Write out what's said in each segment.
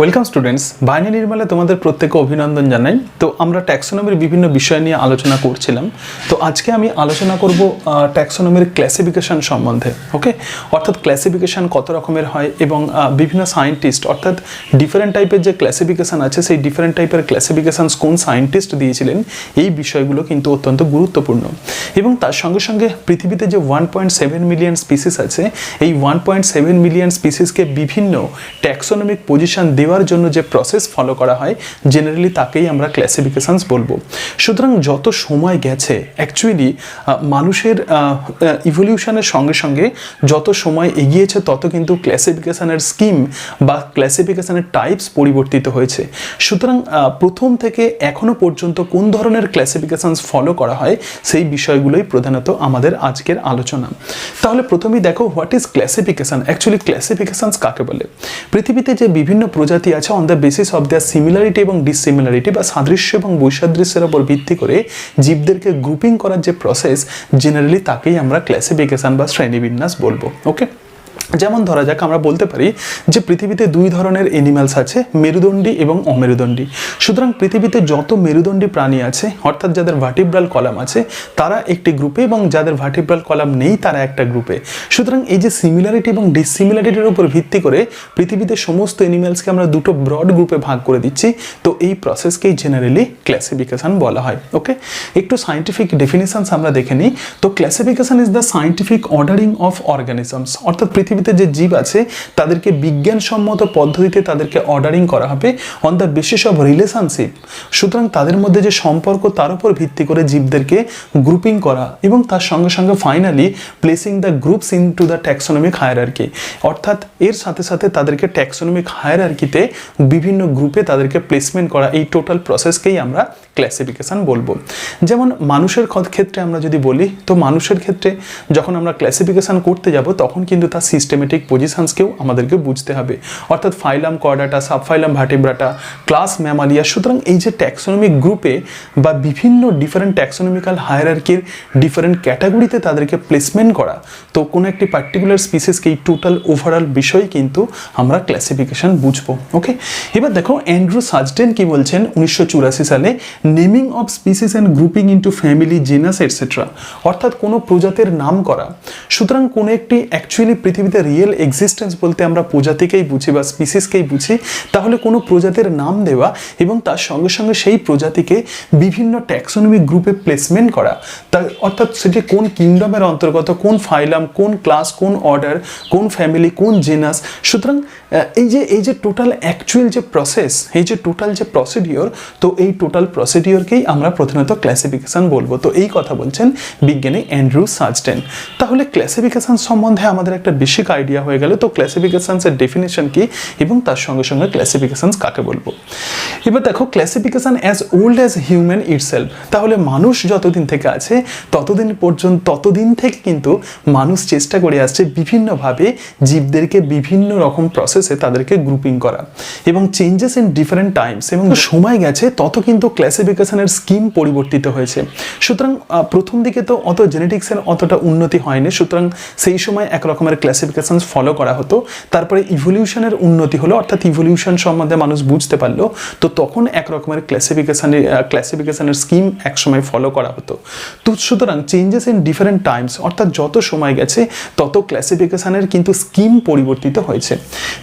Welcome students, বাহিনী নির্মলে তোমাদের প্রত্যেককে অভিনন্দন জানাই। তো আমরা ট্যাক্সোনমির বিভিন্ন বিষয় নিয়ে আলোচনা করছিলাম। তো আজকে আমি আলোচনা করব ট্যাক্সোনমির ক্লাসিফিকেশন সম্বন্ধে। ওকে, অর্থাৎ ক্লাসিফিকেশন কত রকমের হয় এবং বিভিন্ন সায়েন্টিস্ট অর্থাৎ ডিফারেন্ট টাইপের যে ক্লাসিফিকেশন আছে সেই ডিফারেন্ট টাইপের ক্লাসিফিকেশন কোন সায়েন্টিস্ট দিয়েছিলেন, এই বিষয়গুলো কিন্তু অত্যন্ত গুরুত্বপূর্ণ। এবং তার সঙ্গে সঙ্গে পৃথিবীতে যে 1.7 মিলিয়ন স্পিসিস আছে, এই 1.7 মিলিয়ন স্পিসিসকে বিভিন্ন ট্যাক্সোনমিক পজিশন দেওয়ার জন্য যে প্রসেস ফলো করা হয় জেনারেলি তাকেই আমরা ক্লাসিফিকেশনস বলবো। সুতরাং যত সময় গেছে অ্যাকচুয়ালি মানুষের ইভলিউশনের সঙ্গে সঙ্গে যত সময় এগিয়েছে তত কিন্তু ক্লাসিফিকেশনের স্কিম বা ক্লাসিফিকেশনের টাইপস পরিবর্তিত হয়েছে। সুতরাং প্রথম থেকে এখনো পর্যন্ত কোন ধরনের ক্লাসিফিকেশনস ফলো করা হয় সেই বিষয়গুলোই প্রধানত আমাদের আজকের আলোচনা। তাহলে প্রথমেই দেখো what is classification. Actually classifications কাকে বলে? পৃথিবীতে যে বিভিন্ন প্রজাতি আছে on the basis of the similarity এবং ডিসিমিলারিটি বা সাদৃশ্য এবং বৈসাদৃশ্যের উপর ভিত্তি করে জীবদেরকে গ্রুপিং করার যে প্রসেস জেনারেলি তাকেই আমরা ক্লাসিফিকেশন বা শ্রেণীবিন্যাস বলবো। ওকে, যেমন ধরা যাক আমরা বলতে পারি যে পৃথিবীতে দুই ধরনের এনিম্যালস আছে, মেরুদণ্ডী এবং অমেরুদণ্ডী। সুতরাং পৃথিবীতে যত মেরুদণ্ডী প্রাণী আছে অর্থাৎ যাদের ভার্টিব্রাল কলাম আছে তারা একটি গ্রুপে এবং যাদের ভার্টিব্রাল কলাম নেই তারা একটা গ্রুপে। সুতরাং এই যে সিমিলারিটি এবং ডিসিমিলারিটির উপর ভিত্তি করে পৃথিবীতে সমস্ত এনিম্যালসকে আমরা দুটো ব্রড গ্রুপে ভাগ করে দিচ্ছি। তো এই প্রসেসকেই জেনারেলি ক্লাসিফিকেশন বলা হয়। ওকে, একটু সায়েন্টিফিক ডেফিনিশনস আমরা দেখে নিই। তো classification is the scientific ordering of organisms, অর্থাৎ পৃথিবীতে যে জীব আছে তাদেরকে বিজ্ঞানসম্মত পদ্ধতিতে তাদেরকে অর্ডারিং করা হবে on the basis of relationship. সুতরাং তাদের মধ্যে যে সম্পর্ক তার উপর ভিত্তি করে জীবদেরকে গ্রুপিং করা এবং তার সঙ্গে সঙ্গে finally placing the groups in to the taxonomic hierarchy, অর্থাৎ এর সাথে সাথে তাদেরকে ট্যাক্সোনমিক হায়ারার্কিতে বিভিন্ন গ্রুপে তাদেরকে প্লেসমেন্ট করা, এই টোটাল প্রসেসকেই আমরা ক্লাসিফিকেশন বলবো। যেমন মানুষের ক্ষেত্রে আমরা যদি বলি, তো মানুষের ক্ষেত্রে যখন আমরা ক্লাসিফিকেশন করতে যাব তখন কিন্তু তার সিস্টেমেটিক পজিশনসকেও আমাদেরকে বুঝতে হবে, অর্থাৎ phylum chordata, subphylum vertebrata, class mammalia. সুতরাং এই যে ট্যাক্সোনমিক গ্রুপে বা বিভিন্ন ডিফারেন্ট ট্যাক্সোনমিক্যাল হায়ারার্কির ডিফারেন্ট ক্যাটাগরিতে তাদেরকে প্লেসমেন্ট করা, তো কোনো একটি পার্টিকুলার স্পিসিসকে এই টোটাল ওভারঅল বিষয় কিন্তু আমরা ক্লাসিফিকেশন বুঝবো। ওকে, এবার দেখো অ্যান্ড্রু সাজডেন কি বলছেন 1984 সালে, naming of species and grouping into family, genus etcetera, অর্থাৎ কোনো প্রজাতির নাম করা। সুতরাং কোনো একটি অ্যাকচুয়ালি পৃথিবীতে রিয়েল এক্সিস্টেন্স বলতে আমরা প্রজাতিকেই বুঝি বা স্পিসিসকেই বুঝি, তাহলে কোনো প্রজাতির নাম দেওয়া এবং তার সঙ্গে সঙ্গে সেই প্রজাতিকে বিভিন্ন ট্যাক্সোনমিক গ্রুপে প্লেসমেন্ট করা, অর্থাৎ সেটি কোন কিংডমের অন্তর্গত, কোন ফাইলাম, কোন ক্লাস, কোন অর্ডার, কোন ফ্যামিলি, কোন জেনাস। সুতরাং এই যে টোটাল অ্যাকচুয়াল যে প্রসেস, এই যে টোটাল যে প্রসিডিওর, তো এই টোটাল প্রসিডিওরকেই আমরা প্রধানত ক্লাসিফিকেশন বলবো। তো এই কথা বলছেন বিজ্ঞানী অ্যান্ড্রু সাজডেন। তাহলে ক্লাসিফিকেশন সম্বন্ধে আমাদের একটা বেসিক আইডিয়া হয়ে গেল। তো ক্লাসিফিকেশনসের ডেফিনেশন কি এবং তার সঙ্গে সঙ্গে ক্লাসিফিকেশনস কাকে বলবো। এবার দেখো classification as old as human itself. তাহলে মানুষ যতদিন থেকে আছে ততদিন থেকে কিন্তু মানুষ চেষ্টা করে আসছে বিভিন্নভাবে জীবদেরকে বিভিন্ন রকম প্রসেসে তাদেরকে গ্রুপিং করা এবং চেঞ্জেস ইন ডিফারেন্ট টাইমস, এবং সময় গেছে তত কিন্তু ক্লাসিফিকেশনের স্কিম পরিবর্তিত হয়েছে। সুতরাং প্রথম দিকে তো অত জেনেটিক্সের অতটা উন্নতি হয়নি, সুতরাং সেই সময় এক রকমের ক্লাসিফিকেশন ফলো করা হতো। তারপরে ইভলিউশনের উন্নতি হলো, অর্থাৎ ইভলিউশন সম্বন্ধে মানুষ বুঝতে পারলো, তো তখন এক রকমের ক্লাসিফিকেশনের স্কিম একসময় ফলো করা হতো। তো সুতরাং চেঞ্জেস ইন ডিফারেন্ট টাইমস, অর্থাৎ যত সময় গেছে তত ক্লাসিফিকেশনের কিন্তু স্কিম পরিবর্তিত হয়েছে।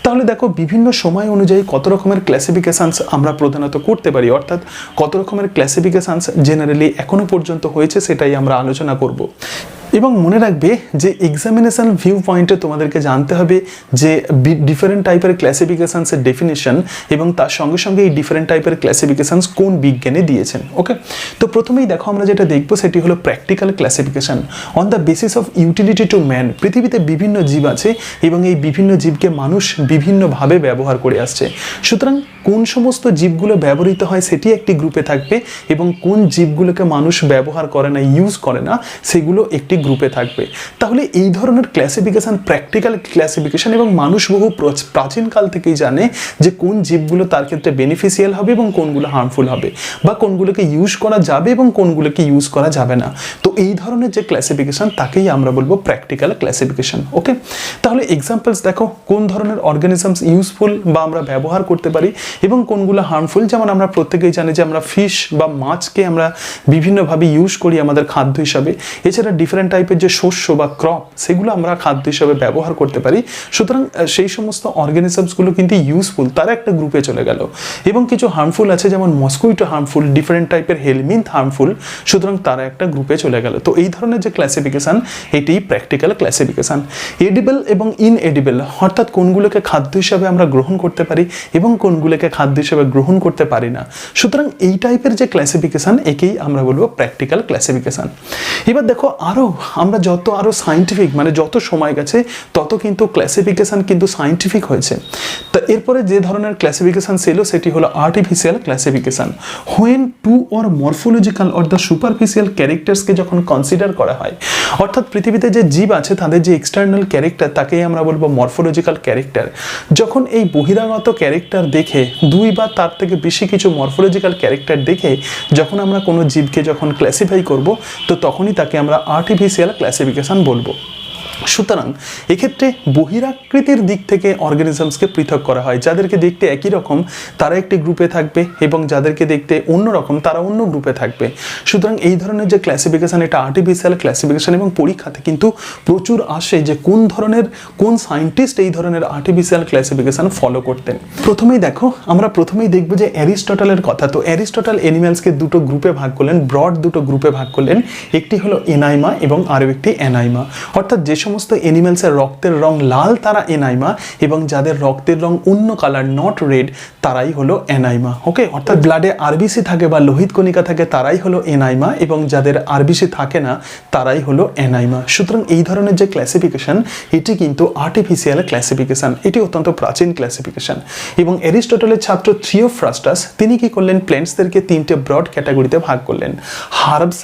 তাহলে দেখো বিভিন্ন সময় অনুযায়ী কত রকমের ক্লাসিফিকেশনস আমরা প্রধানত করতে পারি, অর্থাৎ কত রকমের ক্লাসিফিকেশনস জেনারেলি এখনো পর্যন্ত হয়েছে সেটাই আমরা আলোচনা করব। এবং মনে রাখবে যে এক্সামিনেশন ভিউ পয়েন্টে তোমাদেরকে জানতে হবে যে ডিফারেন্ট টাইপের ক্লাসিফিকেশনসের ডেফিনেশন এবং তার সঙ্গে সঙ্গে এই ডিফারেন্ট টাইপের ক্লাসিফিকেশনস কোন বিজ্ঞানে দিয়েছেন। ওকে, তো প্রথমেই দেখো আমরা যেটা দেখবো সেটি হলো practical classification on the basis of utility to man. পৃথিবীতে বিভিন্ন জীব আছে এবং এই বিভিন্ন জীবকে মানুষ বিভিন্নভাবে ব্যবহার করে আসছে। সুতরাং কোন সমস্ত জীবগুলো ব্যবহৃত হয় সেটি একটি গ্রুপে থাকবে এবং কোন জীবগুলোকে মানুষ ব্যবহার করে না, ইউজ করে না, সেগুলো একটি গ্রুপে থাকবে। তাহলে এই ধরনের ক্লাসিফিকেশান প্র্যাকটিক্যাল ক্লাসিফিকেশান এবং মানুষ বহু প্রাচীনকাল থেকেই জানে যে কোন জীবগুলো তার ক্ষেত্রে বেনিফিশিয়াল হবে এবং কোনগুলো হার্মফুল হবে, বা কোনগুলোকে ইউজ করা যাবে এবং কোনগুলোকে ইউজ করা যাবে না। তো এই ধরনের যে ক্লাসিফিকেশান তাকেই আমরা বলবো প্র্যাকটিক্যাল ক্লাসিফিকেশান। ওকে, তাহলে এক্সাম্পলস দেখো কোন ধরনের অর্গানিজমস ইউজফুল বা আমরা ব্যবহার করতে পারি এবং কোনগুলো হার্মফুল। যেমন আমরা প্রত্যেকেই জানি যে আমরা ফিশ বা মাছকে আমরা বিভিন্নভাবে ইউজ করি আমাদের খাদ্য হিসাবে। এছাড়া ডিফারেন্ট টাইপের যে শস্য বা ক্রপ সেগুলো আমরা খাদ্য হিসাবে ব্যবহার করতে পারি। সুতরাং সেই সমস্ত অর্গানিজমসগুলো কিন্তু ইউজফুল, তারা একটা গ্রুপে চলে গেল। এবং কিছু হার্মফুল আছে যেমন মস্কুইটো হার্মফুল, ডিফারেন্ট টাইপের হেলমিন্থ হার্মফুল, সুতরাং তারা একটা গ্রুপে চলে গেল। তো এই ধরনের যে ক্লাসিফিকেশান এটি প্র্যাকটিক্যাল ক্লাসিফিকেশান। এডিবল এবং ইনএডিবল অর্থাৎ কোনগুলোকে খাদ্য হিসাবে আমরা গ্রহণ করতে পারি এবং কোনগুলোকে খাদ্য হিসাবে গ্রহণ করতে পারি না। সুতরাং এই টাইপের যে ক্লাসিফিকেশান একেই আমরা বলবো প্র্যাকটিক্যাল ক্লাসিফিকেশান। এবার দেখো আমরা যত সায়েন্টিফিক মানে যত সময় গেছে তত কিন্তু ক্লাসিফিকেশান কিন্তু সায়েন্টিফিক হয়েছে। তা এরপরে যে ধরনের ক্লাসিফিকেশান ছিল সেটি হলো artificial classification. When to or morphological or the superficial ক্যারেক্টার্সকে যখন কনসিডার করা হয়, অর্থাৎ পৃথিবীতে যে জীব আছে তাদের যে এক্সটার্নাল ক্যারেক্টার তাকেই আমরা বলবো মরফোলজিক্যাল ক্যারেক্টার। যখন এই বহিরাগত ক্যারেক্টার দেখে দুই বা তার থেকে বেশি কিছু মরফোলজিক্যাল ক্যারেক্টার দেখে যখন আমরা কোনো জীবকে যখন ক্লাসিফাই করব তো তখনই তাকে আমরা আর্টিফিশিয়াল ক্লাসিফিকেশান বলবো। সুতরাং এক্ষেত্রে বহিরাকৃতির দিক থেকে অর্গানিজমসকে পৃথক করা হয়। যাদেরকে দেখতে একই রকম তারা একটি গ্রুপে থাকবে এবং যাদেরকে দেখতে অন্য রকম তারা অন্য গ্রুপে থাকবে। সুতরাং এই ধরনের যে ক্লাসিফিকেশান এটা আর্টিফিশিয়াল ক্লাসিফিকেশান এবং পরীক্ষাতে কিন্তু প্রচুর আসে যে কোন সায়েন্টিস্ট এই ধরনের আর্টিফিশিয়াল ক্লাসিফিকেশান ফলো করতেন। প্রথমেই দেখব যে অ্যারিস্টটলের কথা। তো অ্যারিস্টটল অ্যানিম্যালসকে দুটো গ্রুপে ভাগ করলেন, ব্রড দুটো গ্রুপে ভাগ করলেন। একটি হলো এনাইমা এবং আরও একটি অ্যানাইমা। অর্থাৎ যে সমস্ত এনিম্যালসের রক্তের রং লাল তারা এনাইমা এবং যাদের রক্তের রং অন্য কালার নট রেড তারাই হলো অ্যানাইমা। ওকে, অর্থাৎ ব্লাডে আরবিসি থাকে বা লোহিত কণিকা থাকে তারাই হলো এনাইমা এবং যাদের আরবিসি থাকে না তারাই হলো অ্যানাইমা। সুতরাং এই ধরনের যে ক্লাসিফিকেশন এটি কিন্তু আর্টিফিশিয়াল ক্লাসিফিকেশন, এটি অত্যন্ত প্রাচীন ক্লাসিফিকেশন। এবং অ্যারিস্টটলের ছাত্র থিওফ্রাস্টাস তিনি কি করলেন, প্ল্যান্টসদেরকে তিনটে ব্রড ক্যাটাগরিতে ভাগ করলেন, হার্বস,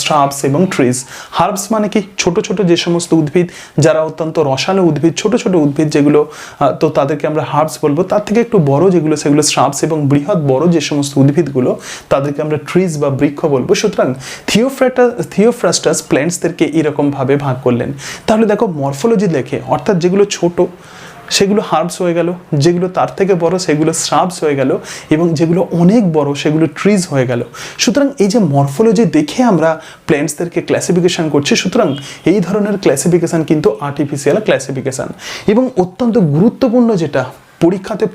শ্রাবস এবং ট্রিজ। হার্বস মানে কি ছোট ছোট যে সমস্ত উদ্ভিদ যারা অত্যন্ত রসালো উদ্ভিদ, ছোট ছোট উদ্ভিদ যেগুলো, তো তাদেরকে আমরা হার্বস বলবো। তার থেকে একটু বড় যেগুলো সেগুলো শ্রাবস এবং বৃহৎ বড় যে সমস্ত উদ্ভিদগুলো তাদেরকে আমরা ট্রিজ বা বৃক্ষ বলবো। সুতরাং থিওফ্রাস্টাস প্ল্যান্টসদেরকে এরকম ভাবে ভাগ করলেন। তাহলে দেখো মরফোলজি দেখে অর্থাৎ যেগুলো ছোট সেগুলো হার্বস হয়ে গেল, যেগুলো তার থেকে বড় সেগুলো শ্রাবস হয়ে গেল এবং যেগুলো অনেক বড় সেগুলো ট্রিজ হয়ে গেল। সুতরাং এই যে মরফোলজি দেখে আমরা প্ল্যান্টসদেরকে ক্লাসিফিকেশন করছি, সুতরাং এই ধরনের ক্লাসিফিকেশন কিন্তু আর্টিফিশিয়াল ক্লাসিফিকেশন। এবং অত্যন্ত গুরুত্বপূর্ণ যেটা পরীক্ষাতে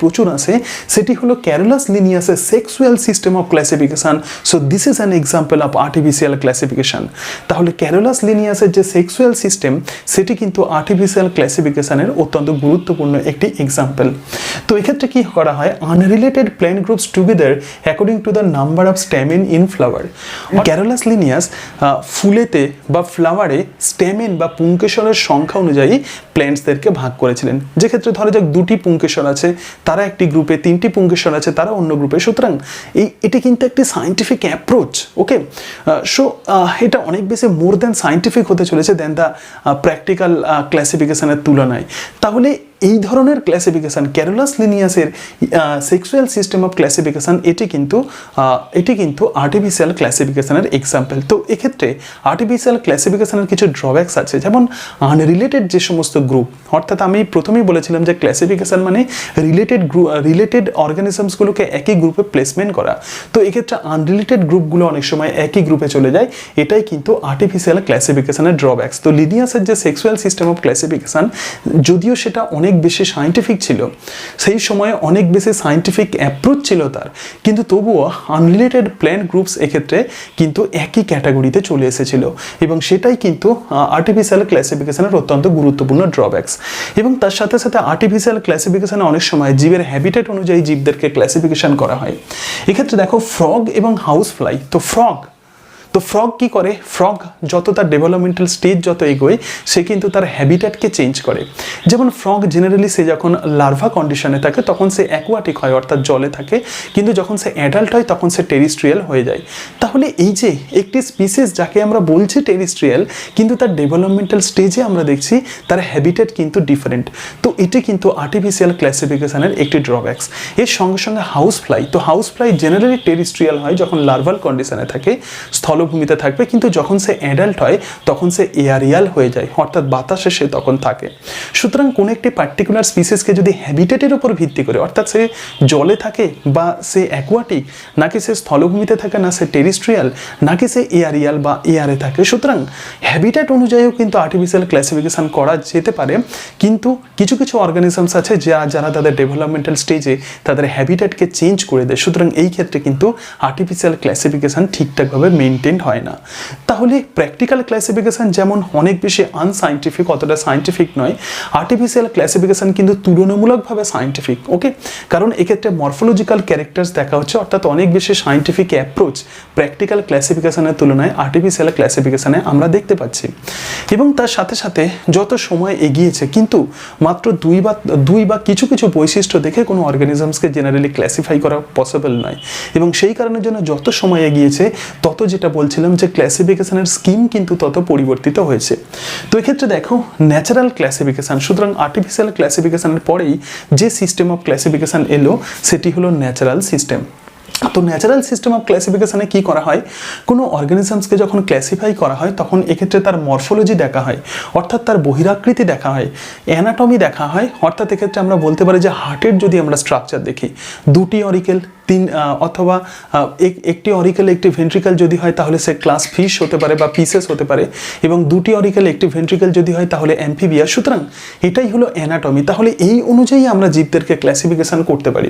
প্রচুর আসে সেটি হলো ক্যারোলাস লিনিয়াসের sexual system of classification. So this is an example of artificial classification. তাহলে ক্যারোলাস লিনিয়াসের যে সেক্সুয়াল সিস্টেম সেটি কিন্তু আর্টিফিশিয়াল ক্লাসিফিকেশনের অত্যন্ত গুরুত্বপূর্ণ একটি এক্সাম্পল। তো এক্ষেত্রে কি করা হয়, unrelated plant groups together according to the number of stamen in flower. Carolus Linnaeus ফুলেতে বা ফ্লাওয়ারে স্ট্যামেন বা পুংকেশরের সংখ্যা অনুযায়ী প্ল্যান্টসদেরকে ভাগ করেছিলেন। যেক্ষেত্রে ধরা যাক দুটি পুংকেশর আছে তারা একটি গ্রুপে, তিনটি পুংকেশর আছে তারা অন্য গ্রুপে। সুতরাং এটি কিন্তু একটি সায়েন্টিফিক অ্যাপ্রোচ। ওকে, সো এটা অনেক বেশি মোর দ্যান সায়েন্টিফিক হতে চলেছে দ্যান দ্য প্র্যাকটিক্যাল ক্লাসিফিকেশনের তুলনায়। তাহলে এই ধরনের ক্লাসিফিকেশন ক্যারোলাস লিনিয়াসের সেক্সুয়াল সিস্টেম অফ ক্লাসিফিকেশন এটি কিন্তু আর্টিফিশিয়াল ক্লাসিফিকেশনের এক্সাম্পল। তো এক্ষেত্রে আর্টিফিশিয়াল ক্লাসিফিকেশনের কিছু ড্রব্যাকস আছে, যেমন আনরিলেটেড যে সমস্ত গ্রুপ, অর্থাৎ আমি প্রথমেই বলেছিলাম যে ক্লাসিফিকেশন মানে রিলেটেড অর্গানিজমসগুলোকে একই গ্রুপে প্লেসমেন্ট করা। তো এক্ষেত্রে আনরিলেটেড গ্রুপগুলো অনেক সময় একই গ্রুপে চলে যায়, এটাই কিন্তু আর্টিফিশিয়াল ক্লাসিফিকেশনের ড্রব্যাকস। তো লিনিয়াসের যে সেক্সুয়াল সিস্টেম অফ ক্লাসিফিকেশন যদিও সেটা অনেক বেশি সায়েন্টিফিক ছিল, সেই সময়ে অনেক বেশি সায়েন্টিফিক অ্যাপ্রোচ ছিল তার, কিন্তু তবুও আনরিলেটেড প্ল্যান্ট গ্রুপস এক্ষেত্রে কিন্তু একই ক্যাটাগরিতে চলে এসেছিল এবং সেটাই কিন্তু আর্টিফিশিয়াল ক্লাসিফিকেশনের অত্যন্ত গুরুত্বপূর্ণ ড্রব্যাকস। এবং তার সাথে সাথে আর্টিফিশিয়াল ক্লাসিফিকেশনে অনেক সময় জীবের হ্যাবিটেট অনুযায়ী জীবদেরকে ক্লাসিফিকেশন করা হয়। এক্ষেত্রে দেখো ফ্রগ এবং হাউস ফ্লাই। তো তো ফ্রগ কি করে, ফ্রগ যত তার ডেভেলপমেন্টাল স্টেজ যত এগোয় সে কিন্তু তার হ্যাবিট্যাটকে চেঞ্জ করে। যেমন ফ্রগ জেনারেলি সে যখন লার্ভা কন্ডিশনে থাকে তখন সে অ্যাকোয়াটিক হয়, অর্থাৎ জলে থাকে, কিন্তু যখন সে অ্যাডাল্ট হয় তখন সে টেরিস্ট্রিয়াল হয়ে যায়। তাহলে এই যে একটি স্পিসিস যাকে আমরা বলছি টেরিস্ট্রিয়াল, কিন্তু তার ডেভেলপমেন্টাল স্টেজে আমরা দেখছি তার হ্যাবিট্যাট কিন্তু ডিফারেন্ট। তো এটি কিন্তু আর্টিফিশিয়াল ক্লাসিফিকেশনের একটি ড্রব্যাকস। এর সঙ্গে সঙ্গে হাউস ফ্লাই, তো হাউস ফ্লাই জেনারেলি টেরিস্ট্রিয়াল হয় যখন লার্ভাল কন্ডিশনে থাকে, স্থলভূমিতে থাকবে, কিন্তু যখন সে অ্যাডাল্ট হয় তখন সে এয়ারিয়াল হয়ে যায়, অর্থাৎ বাতাসে সে তখন থাকে। সুতরাং কোনো একটি পার্টিকুলার স্পিসিসকে যদি হ্যাবিটেটের উপর ভিত্তি করে, অর্থাৎ সে জলে থাকে বা সে অ্যাকোয়াটিক, নাকি সে স্থলভূমিতে থাকে, না সে টেরিস্ট্রিয়াল, নাকি সে এয়ারিয়াল বা এয়ারে থাকে, সুতরাং হ্যাবিটেট অনুযায়ীও কিন্তু আর্টিফিশিয়াল ক্লাসিফিকেশন করা যেতে পারে। কিন্তু কিছু কিছু অর্গানিজমস আছে যারা তাদের ডেভেলপমেন্টাল স্টেজে তাদের হ্যাবিটেটকে চেঞ্জ করে দেয়, সুতরাং এই ক্ষেত্রে কিন্তু আর্টিফিশিয়াল ক্লাসিফিকেশন ঠিকঠাকভাবে মেনটেন হয় না। তাহলে প্র্যাকটিক্যাল ক্লাসিফিকেশন যেমন অনেক বেশি আনসাইন্টিফিক, অতটা সাইন্টিফিক নয়, আর্টিফিশিয়াল ক্লাসিফিকেশন কিন্তু তুলনামূলকভাবে সাইন্টিফিক। ওকে, কারণ এক্ষেত্রে মরফোলজিক্যাল ক্যারেক্টার্স দেখা হচ্ছে, অর্থাৎ অনেক বেশি সাইন্টিফিক অ্যাপ্রোচ প্র্যাকটিক্যাল ক্লাসিফিকেশনের তুলনায় আর্টিফিশিয়াল ক্লাসিফিকেশনে আমরা দেখতে পাচ্ছি। এবং তার সাথে সাথে যত সময় এগিয়েছে কিন্তু মাত্র দুই বা কিছু কিছু বৈশিষ্ট্য দেখে কোনো অর্গানিজমসকে জেনারেলি ক্লাসিফাই করা পসিবল নয়। এবং সেই কারণের জন্য যত সময় এগিয়েছে তত, যেটা বলছিলাম, যে ক্লাসিফিকেশনের স্কিম কিন্তু তত পরিবর্তিত হয়েছে। তো এক্ষেত্রে দেখো ন্যাচারাল ক্লাসিফিকেশন, সুতরাং আর্টিফিশিয়াল ক্লাসিফিকেশনের পরেই যে সিস্টেম অফ ক্লাসিফিকেশন এলো সেটি হলো ন্যাচারাল সিস্টেম। তো ন্যাচারাল সিস্টেম অফ ক্লাসিফিকেশনে কী করা হয়, কোনো অর্গানিজমসকে যখন ক্লাসিফাই করা হয় তখন এক্ষেত্রে তার মরফোলজি দেখা হয়, অর্থাৎ তার বহিরাকৃতি দেখা হয়, অ্যানাটমি দেখা হয়। অর্থাৎ এক্ষেত্রে আমরা বলতে পারি যে হার্টের যদি আমরা স্ট্রাকচার দেখি, দুটি অরিকেল, অথবা একটি অরিকেল একটি ভেন্ট্রিকেল যদি হয় তাহলে সে ক্লাস ফিশ হতে পারে বা পিসেস হতে পারে, এবং দুটি অরিকেল একটি ভেন্ট্রিকেল যদি হয় তাহলে অ্যাম্ফিবিয়া। সুতরাং এটাই হলো অ্যানাটমি। তাহলে এই অনুযায়ী আমরা জীবদেরকে ক্লাসিফিকেশন করতে পারি।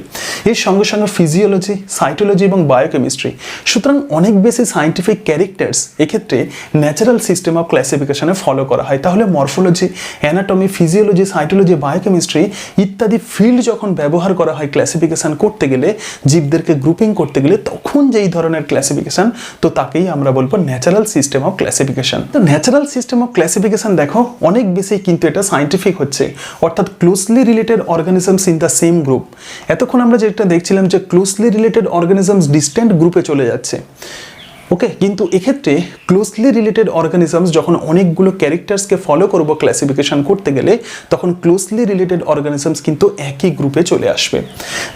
এর সঙ্গে সঙ্গে ফিজিওলজি, সাইটোলজি এবং বায়োকেমিস্ট্রি, সুতরাং অনেক বেশি সাইন্টিফিক ক্যারেক্টার্স এক্ষেত্রে ন্যাচারাল সিস্টেম অফ ক্লাসিফিকেশনে ফলো করা হয়। তাহলে morphology, anatomy, physiology, cytology, biochemistry ইত্যাদি ফিল্ড যখন ব্যবহার করা হয় ক্লাসিফিকেশন করতে গেলে, জীবদেরকে গ্রুপিং করতে গেলে, তখন যেই ধরনের ক্লাসিফিকেশন, তো তাকেই আমরা বলবো ন্যাচারাল সিস্টেম অফ ক্লাসিফিকেশন। তো ন্যাচারাল সিস্টেম অফ ক্লাসিফিকেশন দেখো অনেক বেশি কিন্তু এটা সাইন্টিফিক হচ্ছে, অর্থাৎ closely related organisms in the same group. এতক্ষণ আমরা যেটা দেখছিলাম যে ক্লোজলি রিলেটেড অর্গানিজমস ডিস্টেন্ট গ্রুপে চলে যাচ্ছে, ওকে, কিন্তু এক্ষেত্রে ক্লোজলি রিলেটেড অর্গানিজমস যখন অনেকগুলো ক্যারেক্টার্সকে ফলো করবো ক্লাসিফিকেশন করতে গেলে, তখন ক্লোজলি রিলেটেড অর্গানিজমস কিন্তু একই গ্রুপে চলে আসবে।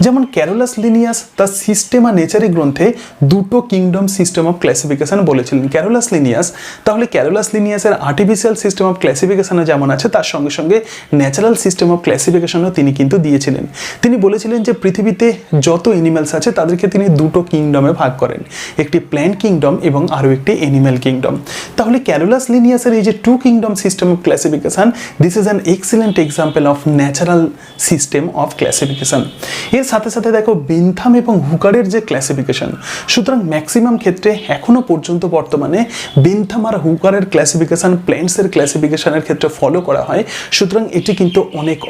যেমন ক্যারোলাস লিনিয়াস তার সিস্টেমা নেচারি গ্রন্থে দুটো কিংডম সিস্টেম অফ ক্লাসিফিকেশন বলেছিলেন ক্যারোলাস লিনিয়াস। তাহলে ক্যারোলাস লিনিয়াসের আর্টিফিশিয়াল সিস্টেম অফ ক্লাসিফিকেশনে যেমন আছে, তার সঙ্গে সঙ্গে ন্যাচারাল সিস্টেম অফ ক্লাসিফিকেশনও তিনি কিন্তু দিয়েছিলেন। তিনি বলেছিলেন যে পৃথিবীতে যত অ্যানিমেলস আছে তাদেরকে তিনি দুটো কিংডমে ভাগ করেন, একটি প্ল্যান্ট কিংডম এবং আরও একটি অ্যানিম্যাল কিংডম। তাহলে ক্যারোলাস লিনিয়াসের এই যে two kingdom system of classification, this is an excellent example of natural system of classification. এর সাথে সাথে দেখো বেন্থাম এবং হুকারের যে ক্লাসিফিকেশন, সুতরাং ম্যাক্সিমাম ক্ষেত্রে এখনো পর্যন্ত বর্তমানে বেন্থাম আর হুকারের ক্লাসিফিকেশন প্ল্যান্টসের ক্লাসিফিকেশনের ক্ষেত্রে ফলো করা হয়, সুতরাং এটি কিন্তু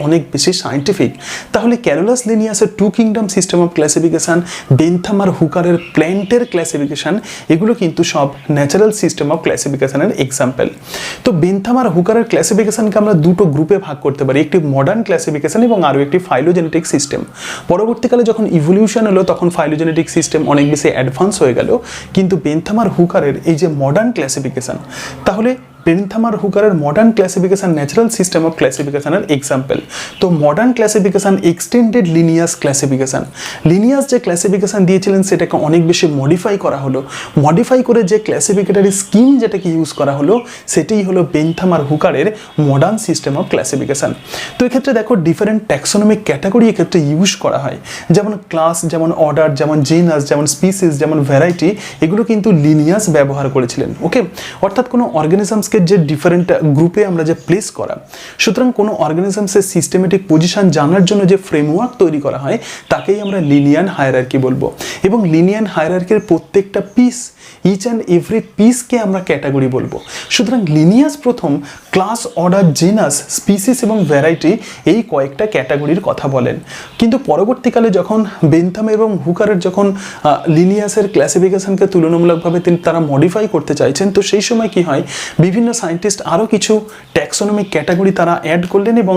অনেক বেশি সাইন্টিফিক। তাহলে ক্যারোলাস লিনিয়াসের two kingdom system of classification, Bentham আর হুকারের প্ল্যান্টের ক্লাসিফিকেশন, এগুলো কিন্তু সব ন্যাচারাল সিস্টেম অফ ক্লাসিফিকেশনের এক্সাম্পল। তো বেন্থাম আর হুকারের ক্লাসিফিকেশনকে আমরা দুটো গ্রুপে ভাগ করতে পারি, একটি মডার্ন ক্লাসিফিকেশন এবং আরও একটি ফাইলোজেনেটিক সিস্টেম। পরবর্তীকালে যখন ইভলিউশন হলো তখন ফাইলোজেনেটিক সিস্টেম অনেক বেশি অ্যাডভান্স হয়ে গেল, কিন্তু বেন্থাম আর হুকারের এই যে মডার্ন ক্লাসিফিকেশন, তাহলে বেন্থাম আর হুকারের modern classification natural system of ক্লাসিফিকেশনের এক্সাম্পল। তো modern classification extended Linnaeus classification, Linnaeus যে ক্লাসিফিকেশন দিয়েছিলেন সেটাকে অনেক বেশি মডিফাই করা হলো, মডিফাই করে যে ক্লাসিফিকেটরি স্কিম যেটাকে ইউজ করা হলো সেটাই হলো বেন্থাম আর হুকারের মডার্ন সিস্টেম অফ ক্লাসিফিকেশন। তো এক্ষেত্রে দেখো ডিফারেন্ট ট্যাক্সোনমিক ক্যাটাগরি এক্ষেত্রে ইউজ করা হয়, যেমন ক্লাস, যেমন অর্ডার, যেমন জিনাস, যেমন স্পিসিস, যেমন ভ্যারাইটি, এগুলো কিন্তু লিনিয়াস ব্যবহার করেছিলেন। ওকে, অর্থাৎ কোনো অর্গানিজমস অর্গানিজমসকে যে ডিফারেন্ট গ্রুপে আমরা যে প্লেস করা, সুতরাং কোনো অর্গানিজমসের সিস্টেমেটিক পজিশন জানার জন্য যে ফ্রেমওয়ার্ক তৈরি করা হয় তাকেই আমরা লিনিয়ার হায়ারার্কি বলবো। এবং লিনিয়ার হায়ারার্কির প্রত্যেকটা পিস, ইচ অ্যান্ড এভরি পিসকে আমরা ক্যাটাগরি বলবো। সুতরাং লিনিয়াস প্রথম ক্লাস, অর্ডার, জেনাস, স্পিসিস এবং ভ্যারাইটি এই কয়েকটা ক্যাটাগরির কথা বলেন। কিন্তু পরবর্তীকালে যখন বেন্থাম এবং হুকারের যখন লিনিয়াসের ক্লাসিফিকেশনকে তুলনামূলকভাবে তারা মডিফাই করতে চাইছেন, তো সেই সময় কি হয়, বিভিন্ন সায়েন্টিস্ট আরও কিছু ট্যাক্সোনমিক ক্যাটাগরি তারা অ্যাড করলেন এবং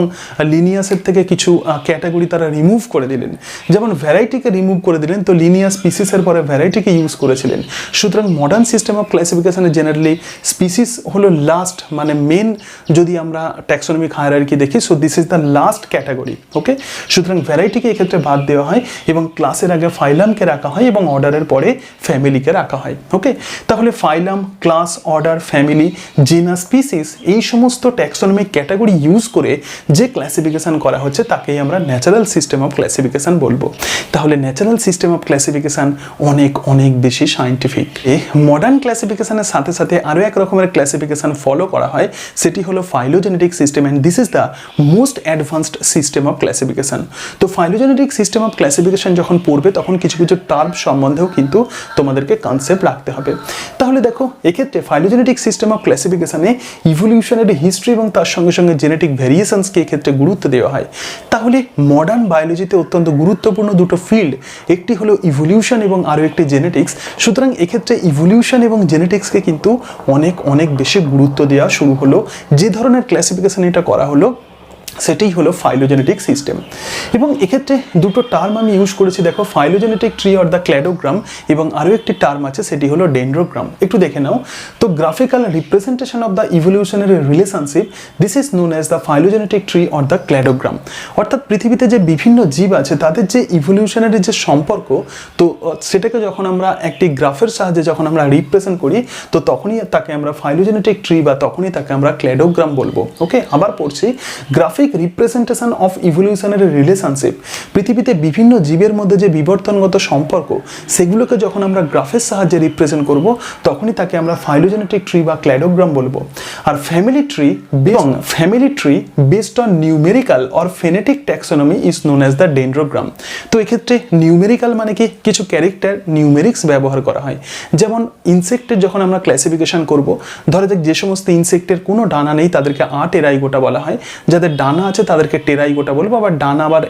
লিনিয়াসের থেকে কিছু ক্যাটাগরি তারা রিমুভ করে দিলেন। যেমন ভ্যারাইটিকে রিমুভ করে দিলেন, তো লিনিয়াস স্পিসিসের পরে ভ্যারাইটিকে ইউজ করেছিলেন। সুতরাং মডার্ন সিস্টেম অফ ক্লাসিফিকেশনে জেনারেলি স্পিসিস হলো লাস্ট, মানে মেন যদি আমরা ট্যাক্সোনমিক হায়ারার্কি দেখি, so this is the last category. Okay, সুতরাং ভ্যারাইটিকে এক্ষেত্রে বাদ দেওয়া হয় এবং ক্লাসের আগে ফাইলামকে রাখা হয় এবং অর্ডারের পরে ফ্যামিলিকে রাখা হয়। ওকে, তাহলে phylum, class, order, family, genus, species এই সমস্ত ট্যাক্সোনমিক ক্যাটাগরি ইউজ করে যে ক্লাসিফিকেশন করা হচ্ছে তাকেই আমরা ন্যাচারাল সিস্টেম অফ ক্লাসিফিকেশন বলবো। তাহলে ন্যাচারাল সিস্টেম অফ ক্লাসিফিকেশন অনেক অনেক বেশি সায়েন্টিফিক। মডার্ন ক্লাসিফিকেশনের সাথে সাথে আরও এক রকমের ক্লাসিফিকেশন ফলো করা হয়, সেটি হলো phylogenetic system, and this is the most advanced system of classification. তো ফাইলোজেনেটিক সিস্টেম অফ ক্লাসিফিকেশন যখন পড়বে তখন কিছু কিছু টার্ম সম্বন্ধেও কিন্তু তোমাদেরকে কনসেপ্ট রাখতে হবে। তাহলে দেখো, এক্ষেত্রে ফাইলোজেনেটিক সিস্টেম অফ ক্লাসিফিকেশনে ইভলিউশনের হিস্ট্রি এবং তার সঙ্গে সঙ্গে জেনেটিক ভেরিয়েশনসকে এক্ষেত্রে গুরুত্ব দেওয়া হয়। তাহলে মডার্ন বায়োলজিতে অত্যন্ত গুরুত্বপূর্ণ দুটো ফিল্ড, একটি হলো ইভলিউশন এবং আরও একটি জেনেটিক্স। সুতরাং এক্ষেত্রে ইভলিউশন এবং জেনেটিক্সকে কিন্তু অনেক অনেক বেশি গুরুত্ব দেওয়া শুরু হলো। যে ধরনের ক্লাসিফিকেশন এটা করা হলো সেটাই হলো ফাইলোজেনেটিক সিস্টেম। এবং এক্ষেত্রে দুটো টার্ম আমি ইউজ করেছি, দেখো, ফাইলোজেনেটিক ট্রি অর দ্য ক্ল্যাডোগ্রাম এবং আরও একটি টার্ম আছে, সেটি হলো ডেন্ড্রোগ্রাম। একটু দেখে নাও। তো graphical representation of the evolutionary relationship, this is known as the phylogenetic tree or the cladogram. অর্থাৎ পৃথিবীতে যে বিভিন্ন জীব আছে তাদের যে ইভলিউশনারি যে সম্পর্ক, তো সেটাকে যখন আমরা একটি গ্রাফের সাহায্যে যখন আমরা রিপ্রেজেন্ট করি, তো তখনই তাকে আমরা ফাইলোজেনেটিক ট্রি বা তখনই তাকে আমরা ক্ল্যাডোগ্রাম বলবো। ওকে, আবার পড়ছি, graphic representation of evolutionary relationship, পৃথিবীতে বিভিন্ন জীবের মধ্যে যে বিবর্তনগত সম্পর্ক সেগুলোকে যখন আমরা গ্রাফের সাহায্যে রিপ্রেজেন্ট করব তখনই তাকে আমরা ফাইলোজেনেটিক ট্রি বা ক্ল্যাডোগ্রাম বলবো। আর family tree based on numerical or phenetic taxonomy is known as the dendrogram. তো এক্ষেত্রে নিউমেরিক্যাল মানে কি, কিছু ক্যারেক্টার নিউমেরিক্স ব্যবহার করা হয়। যেমন ইনসেক্টের যখন আমরা ক্লাসিফিকেশন করব, ধরে দেখ যে সমস্ত ইনসেক্টের কোনো ডানা নেই তাদেরকে টেরাইগোটা বলা হয়, যাদের ডানা আছে তাদেরকে টেরাইগোটা বলবো। আবার ডানা আবার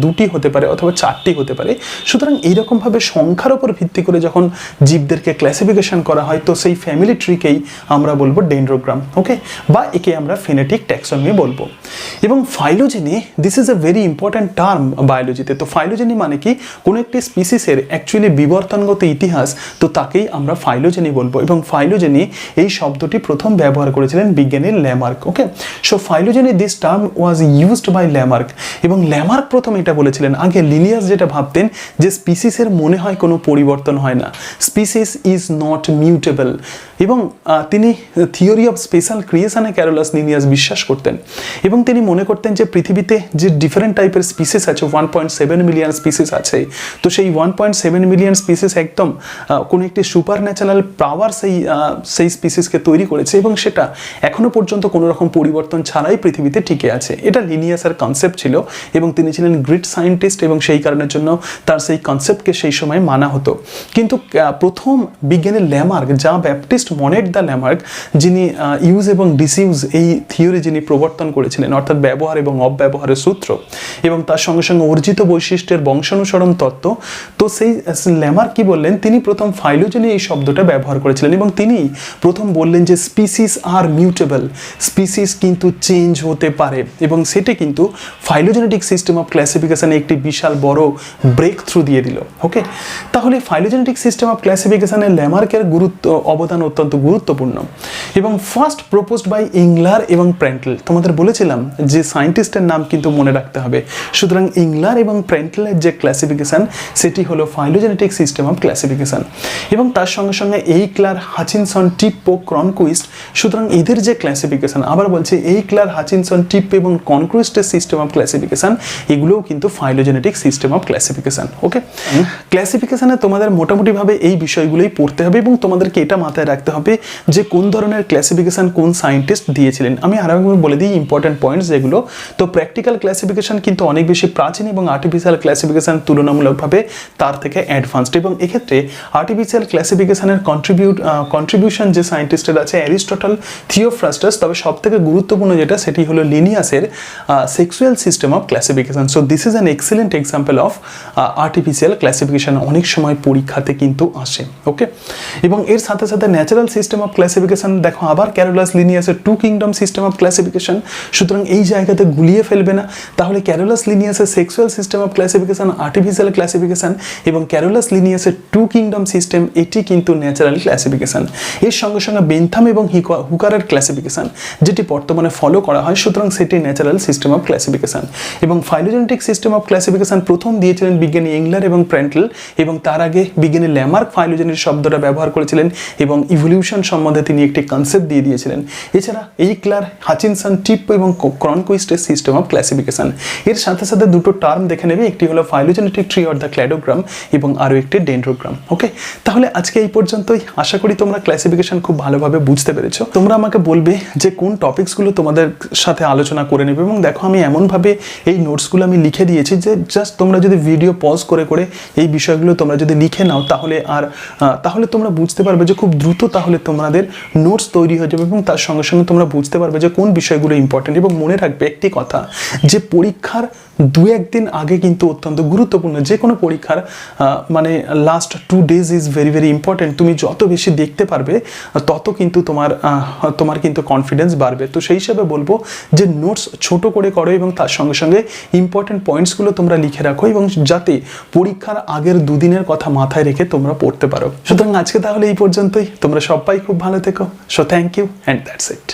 দুটি হতে পারে অথবা চারটি হতে পারে। সুতরাং এইরকমভাবে সংখ্যার উপর ভিত্তি করে যখন জীবদেরকে ক্লাসিফিকেশন করা হয়, তো সেই ফ্যামিলি ট্রিকেই আমরা বলবো ডেন্ড্রোগ্রাম। ওকে, বা একে আমরা ফেনেটিক ট্যাক্সোনমি বলবো। এবং phylogeny, this is a very important term বায়োলজিতে। তো ফাইলোজেনি মানে কি, কোনো একটি স্পিসিসের অ্যাকচুয়ালি বিবর্তনগত ইতিহাস, তো তাকেই আমরা ফাইলোজেনি বলবো। এবং ফাইলোজেনি এই শব্দটি প্রথম ব্যবহার করেছিলেন বিজ্ঞানী Lamarck. Okay, so phylogeny this term was used by Lamarck. এবং ল্যামার্ক প্রথম এটা বলেছিলেন, আগে লিনিয়াস যেটা ভাবতেন যে স্পিসিসের মনে হয় কোনো পরিবর্তন হয় না, স্পিসিস ইজ নট মিউটেবল। এবং তিনি থিওরি অফ স্পেশাল ক্রিয়েশনে ক্যারোলাস লিনিয়াস বিশ্বাস করতেন। এবং তিনি মনে করতেন যে পৃথিবীতে যে ডিফারেন্ট টাইপের স্পিসিস আছে, 1.7 মিলিয়ন স্পিসিস আছে, তো সেই 1.7 মিলিয়ন স্পিসিস একদম কোনো একটি সুপার ন্যাচারাল পাওয়ার সেই স্পিসিসকে তৈরি করেছে এবং সেটা এখনো পর্যন্ত কোনো রকম পরিবর্তন ছাড়াই পৃথিবীতে টিকে আছে। এটা লিনিয়াসের কনসেপ্ট ছিল এবং তিনি ছিলেন গ্রেট সায়েন্টিস্ট এবং সেই কারণের জন্য তার সেই কনসেপ্টকে সেই সময় মানা হতো। কিন্তু প্রথম বিজ্ঞানী ল্যামার্ক, যা ব্যাপটিস্ট মনেট দ্য ল্যামার্ক, যিনি ইউজ এবং ডিসইউজ এই থিওরি যিনি প্রবর্তন করেছিলেন, অর্থাৎ ব্যবহার এবং অব্যবহারের সূত্র এবং তার সঙ্গে সঙ্গে অর্জিত বৈশিষ্ট্যের বংশানুসরণ তত্ত্ব, তো সেই ল্যামার্ক কি বললেন, তিনি প্রথম ফাইলোজেনি এই শব্দটা ব্যবহার করেছিলেন এবং তিনি প্রথম বললেন যে স্পিসিস আর মিউটেবল, স্পিসিস কিন্তু চেঞ্জ হতে পারে। এবং সেটি কিন্তু ফাইলোজেনেটিক সিস্টেম অফ ক্লাসিফিকেশনে একটি বিশাল বড় ব্রেক থ্রু দিয়ে দিল। ওকে, তাহলে ফাইলোজেনেটিক সিস্টেম অফ ক্লাসিফিকেশনে ল্যামার্কের অবদান অত্যন্ত গুরুত্বপূর্ণ। এবং ফার্স্ট প্রপোজড বাই ইংলার এবং প্র্যান্টল। তোমাদের বলেছিলাম যে সায়েন্টিস্টের নাম কিন্তু মনে রাখতে হবে। সুতরাং ইংলার এবং প্র্যান্টলের যে ক্লাসিফিকেশন সেটি হলো ফাইলোজেনেটিক সিস্টেম অফ ক্লাসিফিকেশন। এবং তার সঙ্গে সঙ্গে এইকলার, হাচিনসন, টিপ্পো, ক্রনকুইস্ট, সুতরাং এদের যে ক্লাসিফিকেশন, আবার বলছি এইকলার, হাচিনসন, টিপ্পে এবং কনক্রুয়েস্টের সিস্টেম অফ ক্লাসিফিকেশন, এগুলোও কিন্তু ফাইলোজেনেটিক সিস্টেম অফ ক্লাসিফিকেশন। ওকে, ক্লাসিফিকেশনে তোমাদের মোটামুটিভাবে এই বিষয়গুলোই পড়তে হবে এবং তোমাদেরকে এটা মাথায় রাখতে হবে যে কোন ধরনের ক্লাসিফিকেশন কোন সায়েন্টিস্ট দিয়েছিলেন। আমি আরও বলে দিই ইম্পর্টেন্ট পয়েন্টস যেগুলো। তো প্র্যাকটিক্যাল ক্লাসিফিকেশন কিন্তু অনেক বেশি প্রাচীন এবং আর্টিফিশিয়াল ক্লাসিফিকেশন তুলনামূলকভাবে তার থেকে অ্যাডভান্সড, এবং এক্ষেত্রে আর্টিফিশিয়াল ক্লাসিফিকেশনের কন্ট্রিবিউশন যে সায়েন্টিস্টের আছে অ্যারিস্টটল, থিওফ্রাস্টাস, তবে সব থেকে গুরুত্বপূর্ণ যেটা সেটি হলো লিনিয়াসের sexual system of classification. So this is an excellent example of artificial classification, অনেক সময় পরীক্ষাতে কিন্তু আসে। ওকে, এবং এর সাথে সাথে ন্যাচারাল সিস্টেম অফ ক্লাসিফিকেশন দেখো আবার ক্যারোলাস লিনিয়াসের two kingdom system of classification, সুতরাং এই জায়গাতে গুলিয়ে ফেলবে না। তাহলে ক্যারোলাস লিনিয়াসের sexual system of classification artificial classification এবং ক্যারোলাস লিনিয়াসের টু কিংডম সিস্টেম এটি কিন্তু ন্যাচারাল ক্লাসিফিকেশন। এর সঙ্গে সঙ্গে বেনথাম এবং হুকারের ক্লাসিফিকেশন যেটি বর্তমানে ফলো করা হয়, সুতরাং সেটি ন্যাচারাল সিস্টেম অফ ক্লাসিফিকেশন। এবং ফাইলোজেনেটিক সিস্টেম অফ ক্লাসিফিকেশন প্রথম দিয়েছিলেন বিজ্ঞানী এংলার এবং প্র্যান্টল, এবং তার আগে বিজ্ঞানী ল্যামার্ক ফাইলোজেনের শব্দটা ব্যবহার করেছিলেন এবং ইভলিউশন সম্বন্ধে তিনি একটি কনসেপ্ট দিয়ে দিয়েছিলেন। এছাড়া এইকলার, হাচিনসন, টিপ এবং ক্রনকুইস্টের সিস্টেম অফ ক্লাসিফিকেশন। এর সাথে সাথে দুটো টার্ম দেখে নেবে, একটি হলো ফাইলোজেনেটিক ট্রি অর দ্য ক্ল্যাডোগ্রাম এবং আরও একটি ডেন্ড্রোগ্রাম। ওকে, তাহলে আজকে এই পর্যন্তই। আশা করি তোমরা ক্লাসিফিকেশন খুব ভালোভাবে বুঝতে পেরেছো। তোমরা আমাকে বলবে যে কোন টপিকসগুলো তোমাদের সাথে আলোচনা করে নেবে, এবং দেখো আমি এমনভাবে এই নোটসগুলো আমি লিখে দিয়েছি যে জাস্ট তোমরা যদি ভিডিও পজ করে করে এই বিষয়গুলো তোমরা যদি লিখে নাও তাহলে তোমরা বুঝতে পারবে যে খুব দ্রুত তাহলে তোমাদের নোটস তৈরি হয়ে যাবে, এবং তার সঙ্গে সঙ্গে তোমরা বুঝতে পারবে যে কোন বিষয়গুলো ইম্পর্টেন্ট। এবং মনে রাখবে একটি কথা, যে পরীক্ষার 2-1 দিন আগে কিন্তু অত্যন্ত গুরুত্বপূর্ণ। যে কোনো পরীক্ষার মানে last 2 days is very very important. তুমি যত বেশি দেখতে পারবে তত কিন্তু তোমার কিন্তু কনফিডেন্স বাড়বে। তো সেই হিসাবে বলবো যে নোটস ছোট করে করো এবং তার সঙ্গে সঙ্গে ইম্পর্টেন্ট পয়েন্টসগুলো তোমরা লিখে রাখো, এবং যাতে পরীক্ষার আগের 2 দিনের কথা মাথায় রেখে তোমরা পড়তে পারো। সুতরাং আজকে তাহলে এই পর্যন্তই। তোমরা সবাই খুব ভালো থেকো। So thank you and that's it.